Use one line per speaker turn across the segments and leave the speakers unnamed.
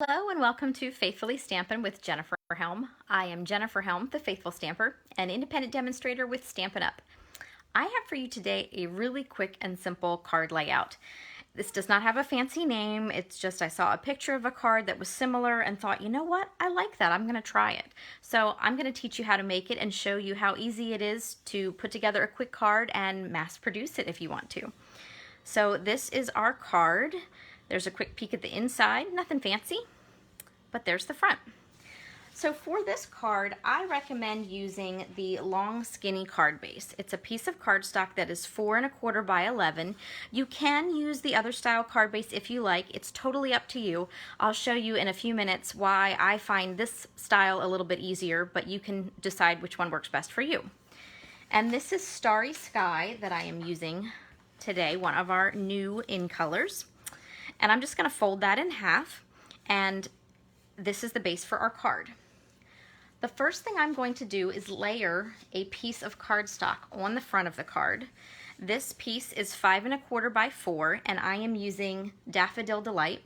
Hello and welcome to Faithfully Stampin' with Jennifer Helm. I am Jennifer Helm, the Faithful Stamper, an independent demonstrator with Stampin' Up! I have for you today a really quick and simple card layout. This does not have a fancy name, it's just I saw a picture of a card that was similar and thought, you know what, I like that, I'm going to try it. So I'm going to teach you how to make it and show you how easy it is to put together a quick card and mass produce it if you want to. So this is our card. There's a quick peek at the inside, nothing fancy, but there's the front. So for this card, I recommend using the long skinny card base. It's a piece of cardstock that is 4 1/4 by 11. You can use the other style card base if you like. It's totally up to you. I'll show you in a few minutes why I find this style a little bit easier, but you can decide which one works best for you. And this is Starry Sky that I am using today, one of our new in colors. And I'm just going to fold that in half, and this is the base for our card. The first thing I'm going to do is layer a piece of cardstock on the front of the card. This piece is 5 1/4 by 4, and I am using Daffodil Delight.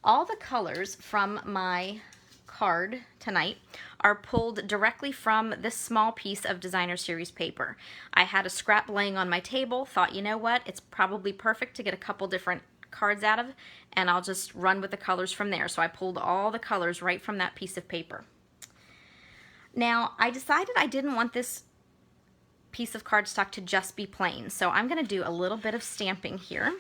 All the colors from my card tonight are pulled directly from this small piece of designer series paper. I had a scrap laying on my table, thought, you know what, it's probably perfect to get a couple different cards out of, and I'll just run with the colors from there. So I pulled all the colors right from that piece of paper. Now I decided I didn't want this piece of cardstock to just be plain, so I'm going to do a little bit of stamping here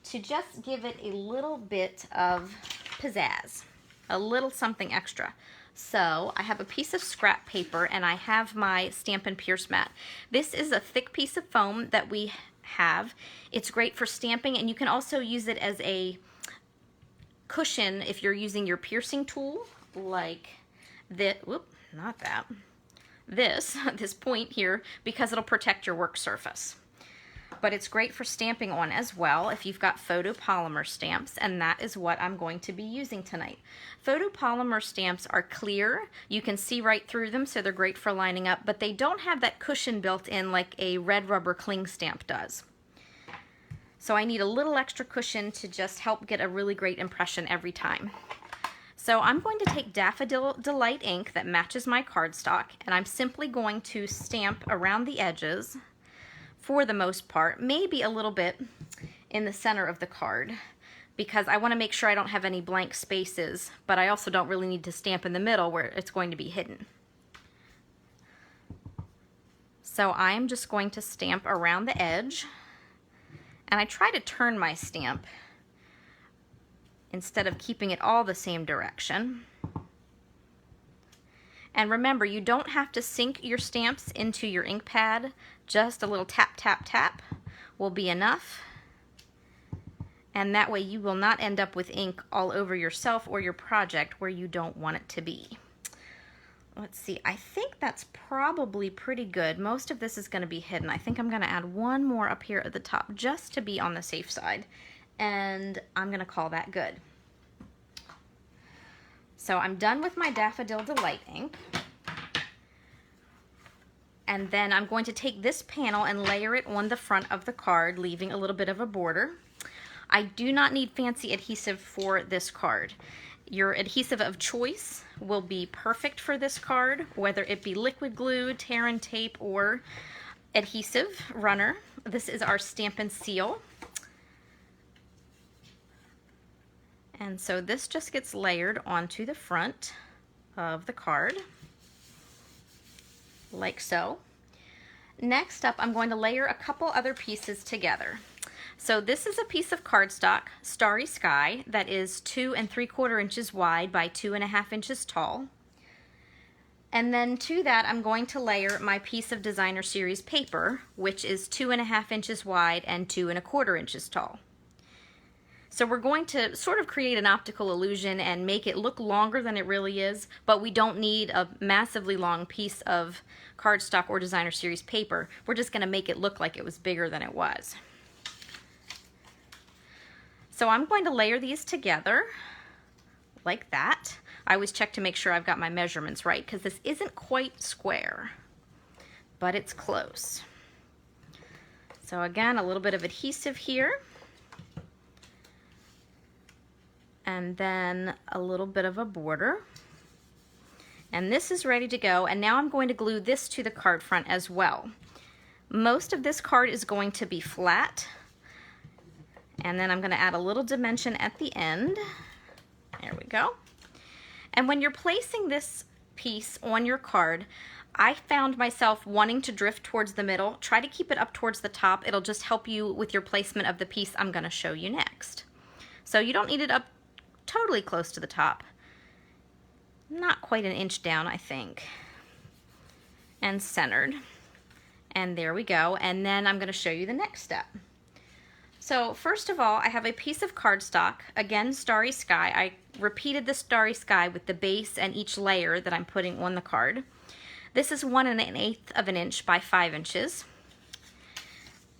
to just give it a little bit of pizzazz, a little something extra. So I have a piece of scrap paper and I have my Stampin' Pierce mat. This is a thick piece of foam that we have. It's great for stamping, and you can also use it as a cushion if you're using your piercing tool, like this. Whoop, not that. This point here, because it'll protect your work surface. But it's great for stamping on as well if you've got photopolymer stamps, and that is what I'm going to be using tonight. Photopolymer stamps are clear. You can see right through them, so they're great for lining up, but they don't have that cushion built in like a red rubber cling stamp does. So I need a little extra cushion to just help get a really great impression every time. So I'm going to take Daffodil Delight ink that matches my cardstock, and I'm simply going to stamp around the edges for the most part, maybe a little bit in the center of the card, because I want to make sure I don't have any blank spaces, but I also don't really need to stamp in the middle where it's going to be hidden. So I'm just going to stamp around the edge, and I try to turn my stamp instead of keeping it all the same direction. And remember, you don't have to sink your stamps into your ink pad. Just a little tap, tap, tap will be enough. And that way you will not end up with ink all over yourself or your project where you don't want it to be. Let's see, I think that's probably pretty good. Most of this is going to be hidden. I think I'm going to add one more up here at the top just to be on the safe side. And I'm going to call that good. So I'm done with my Daffodil Delight ink. And then I'm going to take this panel and layer it on the front of the card, leaving a little bit of a border. I do not need fancy adhesive for this card. Your adhesive of choice will be perfect for this card, whether it be liquid glue, tear and tape, or adhesive runner. This is our Stampin' Seal. And so this just gets layered onto the front of the card, like so. Next up, I'm going to layer a couple other pieces together. So this is a piece of cardstock, Starry Sky, that is 2 3/4 inches wide by 2 1/2 inches tall. And then to that, I'm going to layer my piece of designer series paper, which is 2 1/2 inches wide and 2 1/4 inches tall. So we're going to sort of create an optical illusion and make it look longer than it really is, but we don't need a massively long piece of cardstock or designer series paper. We're just going to make it look like it was bigger than it was. So I'm going to layer these together like that. I always check to make sure I've got my measurements right, because this isn't quite square, but it's close. So again, a little bit of adhesive here. and then a little bit of a border. And this is ready to go, and now I'm going to glue this to the card front as well. Most of this card is going to be flat, and then I'm going to add a little dimension at the end. There we go. And when you're placing this piece on your card, I found myself wanting to drift towards the middle. Try to keep it up towards the top. It'll just help you with your placement of the piece I'm going to show you next. So you don't need it up totally close to the top. Not quite an inch down, I think. And centered. And there we go. And then I'm going to show you the next step. So first of all, I have a piece of cardstock, again, Starry Sky. I repeated the Starry Sky with the base and each layer that I'm putting on the card. This is 1 1/8 of an inch by 5 inches.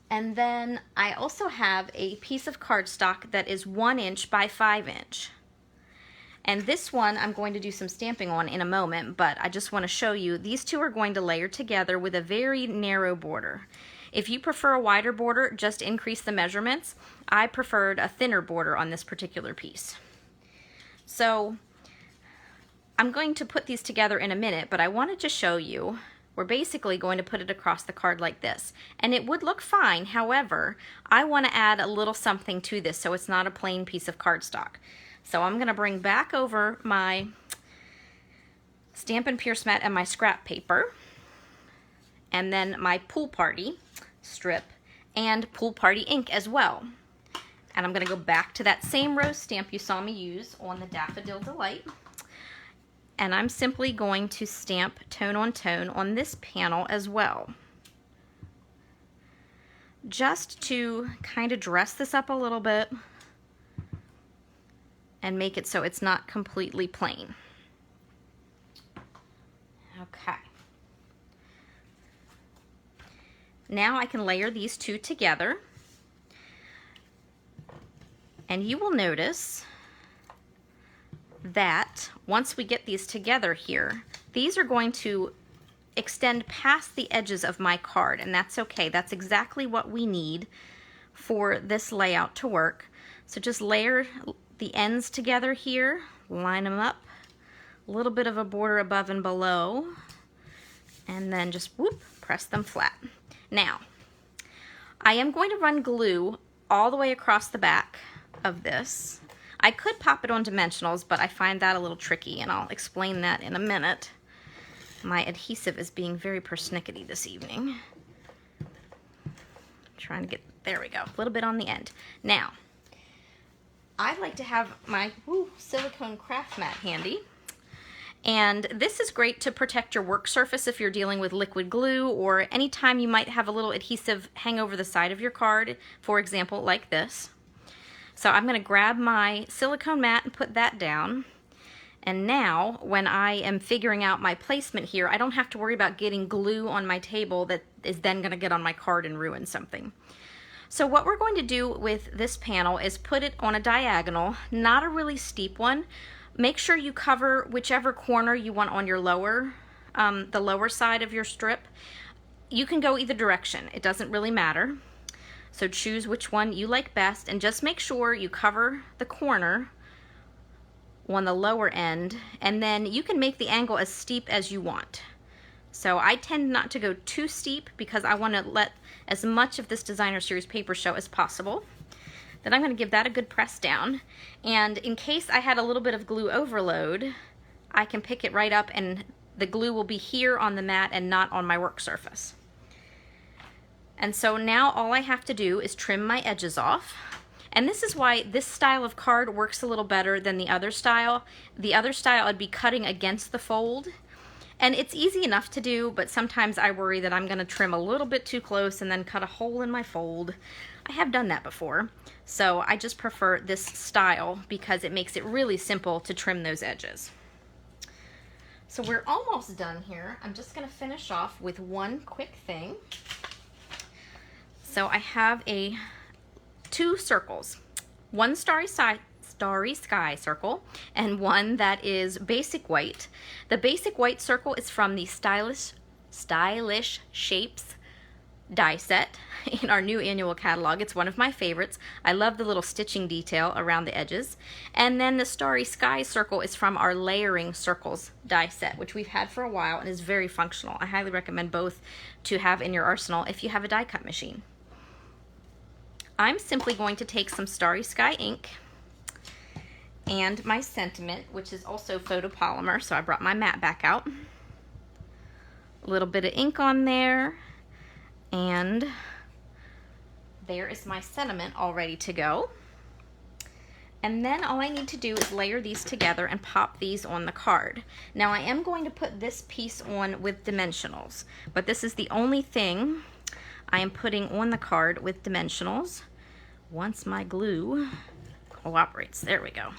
And then I also have a piece of cardstock that is 1 inch by 5 inch. And this one I'm going to do some stamping on in a moment, but I just want to show you these two are going to layer together with a very narrow border. If you prefer a wider border, just increase the measurements. I preferred a thinner border on this particular piece. So I'm going to put these together in a minute, but I wanted to show you, we're basically going to put it across the card like this. And it would look fine, however, I want to add a little something to this so it's not a plain piece of cardstock. So I'm going to bring back over my Stampin' Pierce mat and my scrap paper, and then my Pool Party strip and Pool Party ink as well. And I'm going to go back to that same rose stamp you saw me use on the Daffodil Delight. And I'm simply going to stamp tone on this panel as well. Just to kind of dress this up a little bit and make it so it's not completely plain. Okay. Now I can layer these two together, and you will notice that once we get these together here, these are going to extend past the edges of my card, and that's okay. That's exactly what we need for this layout to work. So just layer the ends together here, line them up, a little bit of a border above and below, and then just whoop, press them flat. Now, I am going to run glue all the way across the back of this. I could pop it on dimensionals, but I find that a little tricky, and I'll explain that in a minute. My adhesive is being very persnickety this evening. Trying to get, there we go, a little bit on the end. Now, I like to have my silicone craft mat handy. And this is great to protect your work surface if you're dealing with liquid glue, or anytime you might have a little adhesive hang over the side of your card, for example, like this. So I'm going to grab my silicone mat and put that down. And now, when I am figuring out my placement here, I don't have to worry about getting glue on my table that is then going to get on my card and ruin something. So what we're going to do with this panel is put it on a diagonal, not a really steep one. Make sure you cover whichever corner you want on your lower, the lower side of your strip. You can go either direction. It doesn't really matter. So choose which one you like best, and just make sure you cover the corner on the lower end, and then you can make the angle as steep as you want. So I tend not to go too steep because I want to let as much of this Designer Series paper show as possible. Then I'm going to give that a good press down, and in case I had a little bit of glue overload, I can pick it right up and the glue will be here on the mat and not on my work surface. And so now all I have to do is trim my edges off. And this is why this style of card works a little better than the other style. The other style I'd be cutting against the fold. And it's easy enough to do, but sometimes I worry that I'm going to trim a little bit too close and then cut a hole in my fold. I have done that before. So I just prefer this style because it makes it really simple to trim those edges. So we're almost done here. I'm just going to finish off with one quick thing. So I have two circles, one starry sky circle and one that is basic white. The basic white circle is from the Stylish Shapes die set in our new annual catalog. It's one of my favorites. I love the little stitching detail around the edges. And then the Starry Sky circle is from our Layering Circles die set, which we've had for a while and is very functional. I highly recommend both to have in your arsenal if you have a die cut machine. I'm simply going to take some Starry Sky ink and my Sentiment, which is also photopolymer, so I brought my mat back out. A little bit of ink on there, and there is my Sentiment all ready to go. And then all I need to do is layer these together and pop these on the card. Now I am going to put this piece on with dimensionals, but this is the only thing I am putting on the card with dimensionals once my glue cooperates. There we go.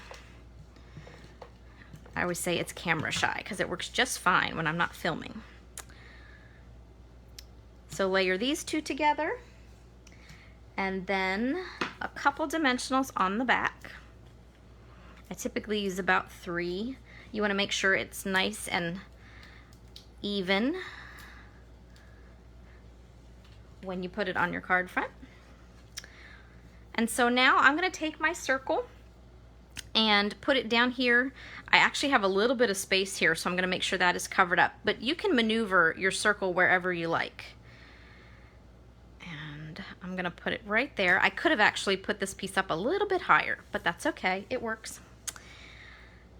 I always say it's camera shy because it works just fine when I'm not filming. So layer these two together, and then a couple dimensionals on the back. I typically use about 3. You want to make sure it's nice and even when you put it on your card front. And so now I'm going to take my circle and put it down here. I actually have a little bit of space here, so I'm going to make sure that is covered up. But you can maneuver your circle wherever you like. And I'm going to put it right there. I could have actually put this piece up a little bit higher, but that's okay. It works.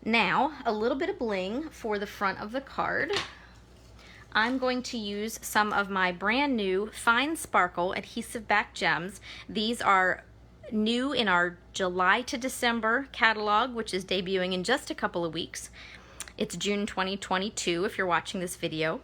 Now, a little bit of bling for the front of the card. I'm going to use some of my brand new Fine Sparkle Adhesive Back Gems. These are new in our July to December catalog, which is debuting in just a couple of weeks. It's June 2022 if you're watching this video.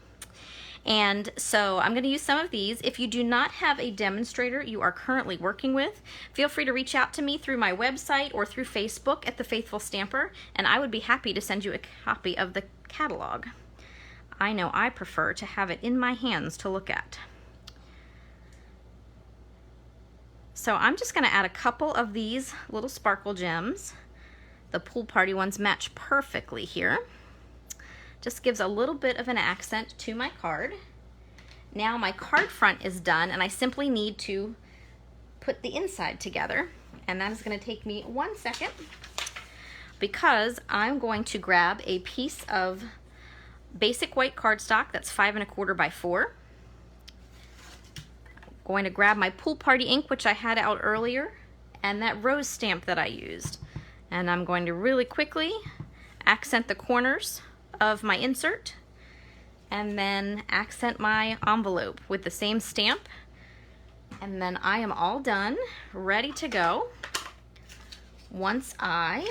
And so I'm going to use some of these. If you do not have a demonstrator you are currently working with, feel free to reach out to me through my website or through Facebook at The Faithful Stamper, and I would be happy to send you a copy of the catalog. I know I prefer to have it in my hands to look at. So I'm just going to add a couple of these little sparkle gems. The Pool Party ones match perfectly here. Just gives a little bit of an accent to my card. Now my card front is done, and I simply need to put the inside together, and that is going to take me 1 second because I'm going to grab a piece of basic white cardstock that's 5 1/4 by 4. Going to grab my Pool Party ink, which I had out earlier, and that rose stamp that I used. And I'm going to really quickly accent the corners of my insert, and then accent my envelope with the same stamp. And then I am all done, ready to go once I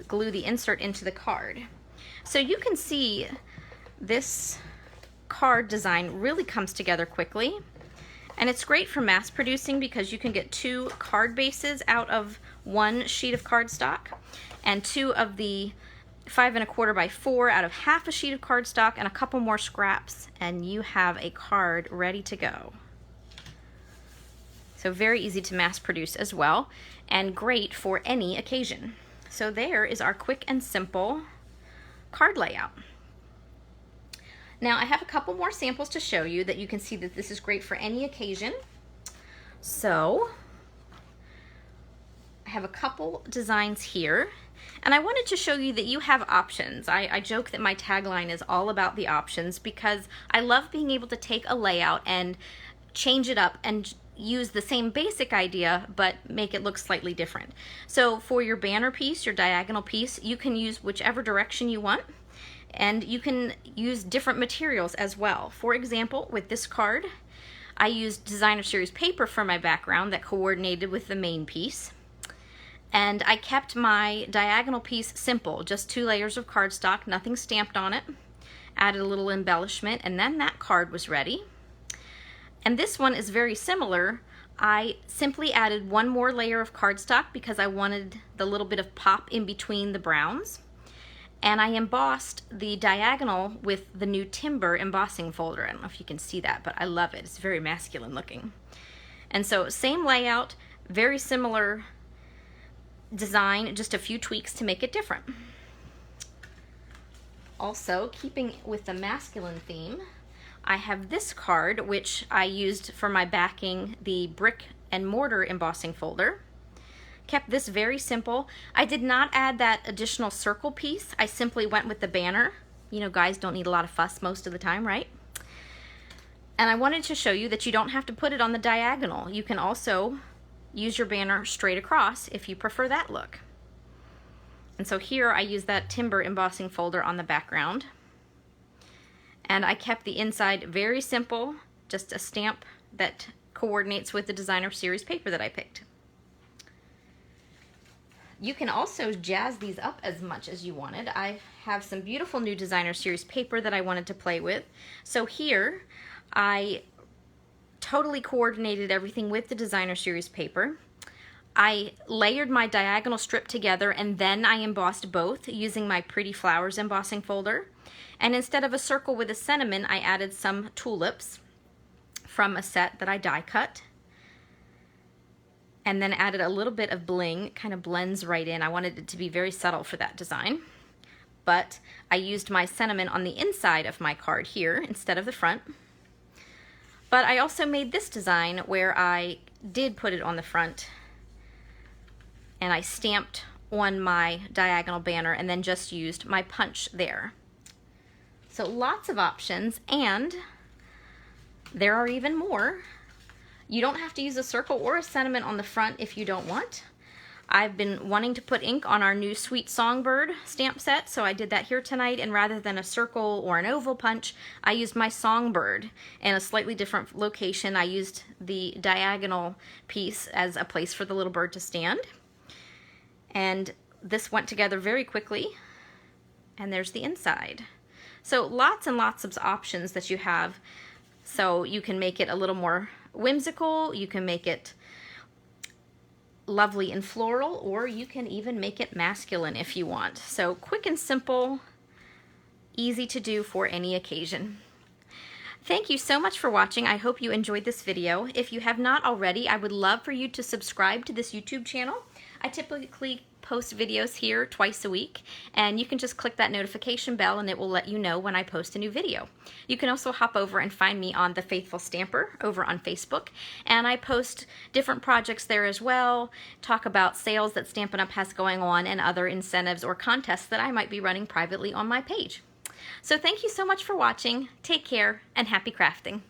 glue the insert into the card. So you can see this card design really comes together quickly, and it's great for mass producing because you can get 2 card bases out of 1 sheet of cardstock, and 2 of the 5 1/4 by 4 out of half a sheet of cardstock, and a couple more scraps, and you have a card ready to go. So very easy to mass produce as well, and great for any occasion. So there is our quick and simple card layout. Now I have a couple more samples to show you that you can see that this is great for any occasion. So I have a couple designs here, and I wanted to show you that you have options. I joke that my tagline is all about the options because I love being able to take a layout and change it up and use the same basic idea but make it look slightly different. So for your banner piece, your diagonal piece, you can use whichever direction you want, and you can use different materials as well. For example, with this card, I used Designer Series paper for my background that coordinated with the main piece. And I kept my diagonal piece simple, just 2 layers of cardstock, nothing stamped on it. Added a little embellishment, and then that card was ready. And this one is very similar. I simply added 1 more layer of cardstock because I wanted the little bit of pop in between the browns. And I embossed the diagonal with the new Timber embossing folder. I don't know if you can see that, but I love it. It's very masculine looking. And so same layout, very similar design, just a few tweaks to make it different. Also, keeping with the masculine theme, I have this card, which I used for my backing, the brick and mortar embossing folder. Kept this very simple. I did not add that additional circle piece. I simply went with the banner. You know, guys don't need a lot of fuss most of the time, right? And I wanted to show you that you don't have to put it on the diagonal. You can also use your banner straight across if you prefer that look. And so here I use that timber embossing folder on the background. And I kept the inside very simple, just a stamp that coordinates with the designer series paper that I picked. You can also jazz these up as much as you wanted. I have some beautiful new designer series paper that I wanted to play with. So here I totally coordinated everything with the designer series paper. I layered my diagonal strip together and then I embossed both using my Pretty Flowers embossing folder. And instead of a circle with a cinnamon, I added some tulips from a set that I die cut. And then added a little bit of bling. It kind of blends right in. I wanted it to be very subtle for that design. But I used my cinnamon on the inside of my card here instead of the front. But I also made this design where I did put it on the front and I stamped on my diagonal banner and then just used my punch there. So lots of options, and there are even more. You don't have to use a circle or a sentiment on the front if you don't want. I've been wanting to put ink on our new Sweet Songbird stamp set, so I did that here tonight, and rather than a circle or an oval punch, I used my songbird in a slightly different location. I used the diagonal piece as a place for the little bird to stand. And this went together very quickly, and there's the inside. So lots and lots of options that you have. So you can make it a little more whimsical, you can make it lovely and floral, or you can even make it masculine if you want. So quick and simple, easy to do for any occasion. Thank you so much for watching. I hope you enjoyed this video. If you have not already, I would love for you to subscribe to this YouTube channel. I typically post videos here twice a week, and you can just click that notification bell and it will let you know when I post a new video. You can also hop over and find me on The Faithful Stamper over on Facebook, and I post different projects there as well, talk about sales that Stampin' Up! Has going on and other incentives or contests that I might be running privately on my page. So thank you so much for watching. Take care and happy crafting.